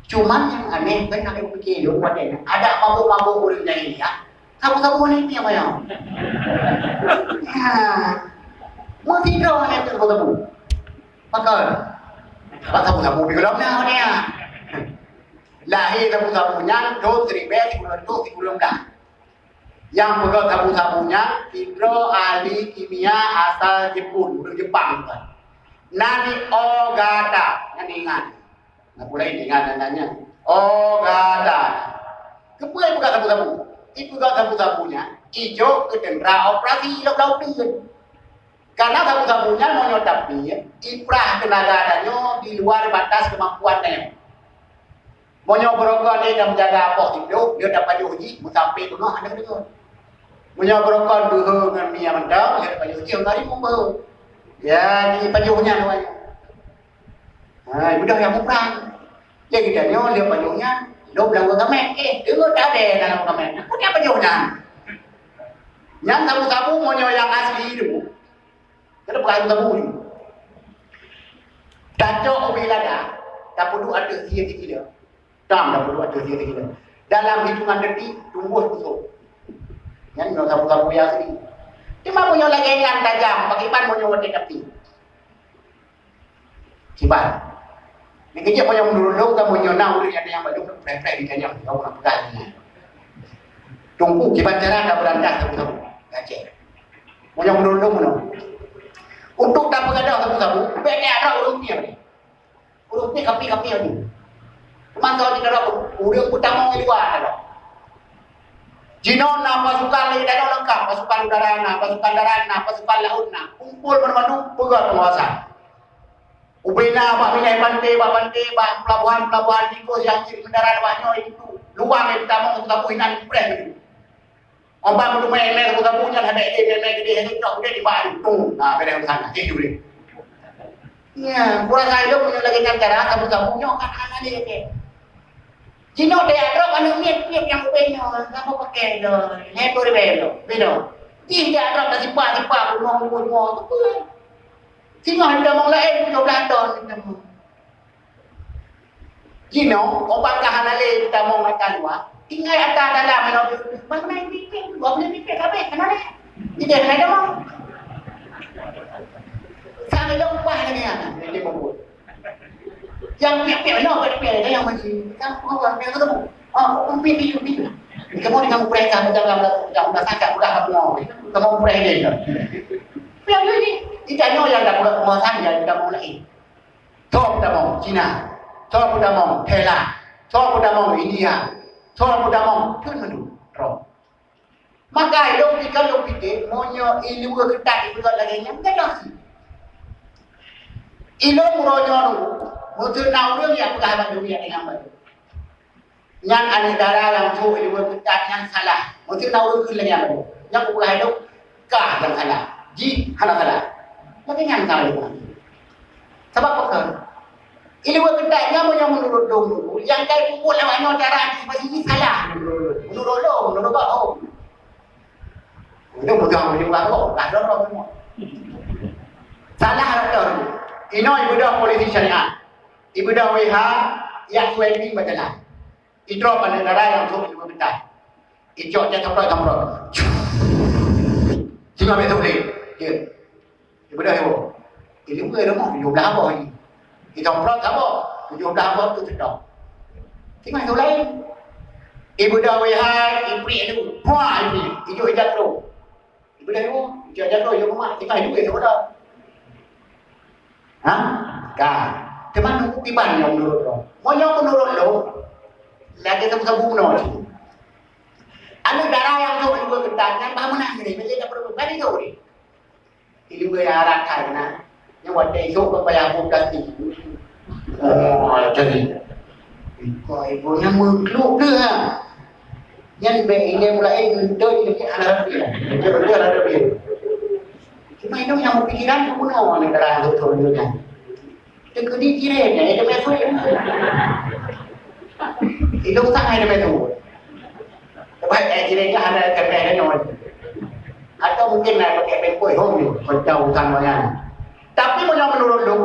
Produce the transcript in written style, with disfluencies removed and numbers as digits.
Cuman yang aneh kan nak fikir lu pada ada mabuk-mabuk orang lain ya. Sabu-sabu ni apa ya? Ha. Mau tidur ni tu sabu. Maka sabu-sabu di dalam ni ya. Lahir sabu-sabunya dos ribe di belum dah. Yang pegang sabu-sabunya Hidro ahli kimia asal Jepang kan. Nani Ogata, nani ingat. Nak pula ingat nanya. Ogata. Kepuai pegang sabu-sabu. Itu pegang sabu-sabunya hijau kedendra operasi lau pin. Karena sabu-sabunya mau tapi iprah tenaganya di luar batas kemampuannya. Mau berokok dia dah menjaga apa hidup, dia dapat uji, sampai tu ada dia. Mau berokok dulu dengan minyak mentah, dia dapat uji, hari mau ya, ni pajuhnya namanya. Ha, ibu dah yang murah. Dia kita dia pajuhnya, lo bilang gua kamen, dengar tak ada dalam kamen. Aku dia pajuhnya. Yang sabu-sabu mau yang asli dulu. Kita pakai sabu ni. Tajuk bila dah, tak perlu ada sia-sia dia. Tak perlu ada sia-sia dia. Dalam hitungan detik tumbuh busuk. Yang sabu-sabu yang asli. Cuma punya lagi yang tajam, bagaimana punya wadah tepi. Cibat. Ni kerja punya menurut kamu punya nak urut ada yang baru frek-frek di tajam, kau nak pegang. Tunggu cibat cara dah berantas sabu-sabu. Gacek. Punya menurut mana? Untuk tak pengadah sabu-sabu, benda ada urut ni apa? Urut ni kapi-kapi ni. Mantau di dalam urut utama di luar ada. Jinona pasukan darat lengkap, pasukan udara, pasukan darat, pasukan laut, kumpul mana-mana pegang penguasa. Ubina, bak minyak pantai, pelabuhan tikus yang kiri kendaraan banyak itu. Luang yang pertama untuk tabu hinan press itu. Orang untuk main tabu-tabunya ada main gede helikopter gede di bawah itu. Nah, beda sana, itu dia. Ya, kurang saya punya lagi cara tabu-tabunya kan anak dia. Cino dia ada anu miet yang punya, kamu pakai lo, lepo rebelo, bedo. Tidak ada tak siapa bunuh tu. Cino ada mau lain 12 ton kita. Cino obat kahanale kita mau makan wa. Tinggal ada dalam meno. Mana pipin, gua boleh pipin kabeh kenapa? Tidak ada mau. Sang lupa ni ana, dia mau. Yang pihak-pihak no, pihak-pihak yang masih kan orang yang ketemu. Oh, pipi. Kamu ni kamu pereka dalam sangka bukan kamu. Kamu pereka dia. Pihak ni tidak yang dah buat penguasaan yang kita mau lagi. Top kita mau Cina, top kita mau Thailand, top kita mau India, top kita mau pun menu. Maka lo pikir monyo ilu ketat itu lagi yang tak sih. Ilo muronyo Mutu naurung yang pegawai dunia dengan baru. Yang ada darah yang tu ibu ketat yang salah. Mutu naurung tu lagi yang baru. Yang pegawai itu kah yang salah. Ji hana salah. Lagi yang salah itu. Sebab apa? Ibu ketatnya punya menurut dulu. Yang kau pukul awaknya darah ini salah. Menurut kau. Itu bukan juga kau. Dah semua. Salah ada. Ino ibu dah polisi syariat. Ibu dah WH yang sweeping berjalan. Idro pada darah yang suruh ibu bentar. Ijok dia kamprot. Singa betul ni. Ya. Ibu dah ibu. Ibu ke rumah 17 apa ni. Kita kamprot apa? 17 apa tu sedap. Singa tu lain. Ibu dah WH ipri itu. Puah ipri. Ijok ijak tu. Ibu dah ibu. Ijak tu ibu rumah. Singa ibu ke sudah. Ha? Kan. Teman nunggu piban yang menurut lo. Mau yang menurut lo, lagi sabu-sabu menurut lo. Anu darah yang tu ibu ketat, yang bahawa menang ni, macam tak perlu balik tu ni. Ibu yang arah karena, yang wadah itu kepada aku kasih. Jadi, ibu yang mengeluk dia. Yang baik ini mulai gentar ini anak dia. Dia ada dia. Cuma itu yang berpikiran tu puno ni darah tu tu dia. Kedi kira ni, ada macam tu. Itu tak ada macam tu. Tapi kira ni ada kerja ni orang. Atau mungkin nak pakai pempoi home ni, kau tahu kan mana. Tapi menurut lo